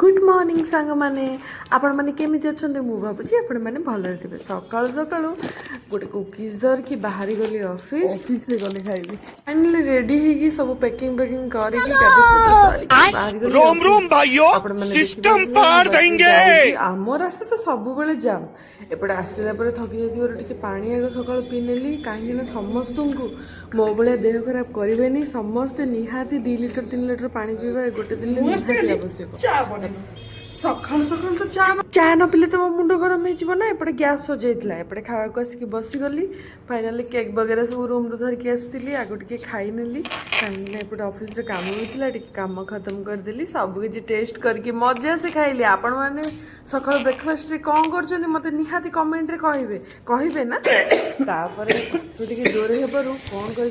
Good morning सांग माने आपण माने केमिति अछंते मु भाबुची आपण माने भलरे थिबे सकाळ सकाळ गोटे कुकीज धर कि बाहरी गली ऑफिस रे गले खाइबी फाइनली रेडी हेगी सब पैकिंग कर कि गाडी सॉरी बाहरी गली रोम रोम भाइयों सिस्टम पार देंगे आम रास्ता तो सब बेले जाम एपटे आसला पर थकी जाइथिबार टिके पानी आग सकाळ पी नेली काहे ना समस्तଙ୍କୁ मो भले देह खराब करेनि समस्ते निहाती 2 लीटर 3 लीटर पानी पीवा गोटे दिन निहाती आवश्यक सकाल सकाल तो चा न पिले तो मो मुंड गरम हो ना एपटे गैस सजाइला एपटे खावाक आसिक बसीगली फाइनाली केक वगैरह सब रूम रू धरिकी आसती आग टे खाई नेली कहीं एपटे ऑफिस रे काम होता काम खत्म करदेली सबकि टेस्ट करके मजा से खाइली आपण मैंने सकाल ब्रेकफास्ट रे कौन कर मत निहाती कमेंट रे कहे ना तापर जोर हेबारू कौन करी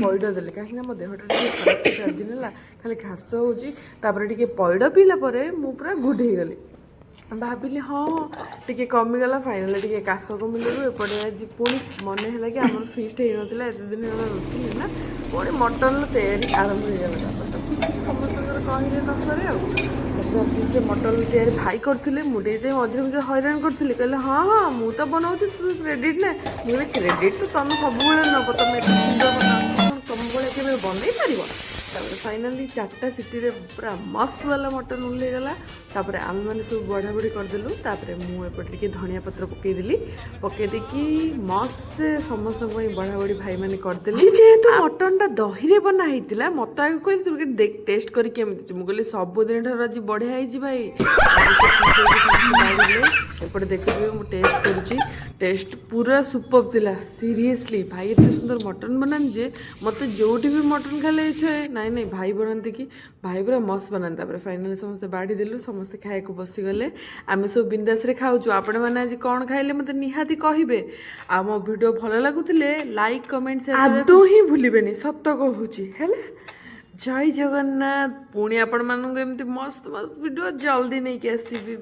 पैड देले कहीं मो देहटा खराब 4 दिन है खाली घास होची पैड पीला मु पूरा गुड हो गली भाविली हाँ टी कमीगला फाइनाल टी काश कमिलू एपटे आज पुणी मन है कि आम फिस्ट होता एत दिन रुटी ना पुणी मटन तैयारी आरंभ हो गला समस्त कहले नसरे ऑफिस मटन तैयारी भाई करते मुझे मझे मझे हैरान करी कहले हाँ हाँ मुझे तो बनाऊँ तू क्रेडिट ने मुझे क्रेडिट तो तुम सब नब तुम एत सुंदर बना तुम भाई बनई पार फाइनाली 4टा सिटी रे पूरा मस्त वाला मटन उल्लेगला तापर आम मैंने सब बढ़ा बढ़ी करदेलु तापर मुझे धनिया पत्र पकईदेली पकईदी मस्त समस्त बढ़ा बढ़ी भाई मैंने करदेली जेहेतु मटनटा दही बना होता मत आगे कही देख टेस्ट करके मुझे सबुदिन ठार आज बढ़िया है भाई एपटे देखिए मुझे टेस्ट करुँची टेस्ट पूरा सुपर थिला सीरियसली भाई एत सुंदर मटन बनानी जे मत जो भी मटन खाले नाई नाई भाई बनाते कि भाई पूरा मस्त बनाते फाइनाली समस्ते बाढ़ी देलु समस्ते खाया बसीगले आम सब बिंदास खाऊ आपण मैंने आज कौन खाइले मत निहाती कहे आ मो वीडियो भल लगुले लाइक कमेंट आदौ ही भूलेनि सत कहूँ है जय जगन्नाथ पुणी आपण मानक एमती मस्त मस्त वीडियो जल्दी नहीं आसबी।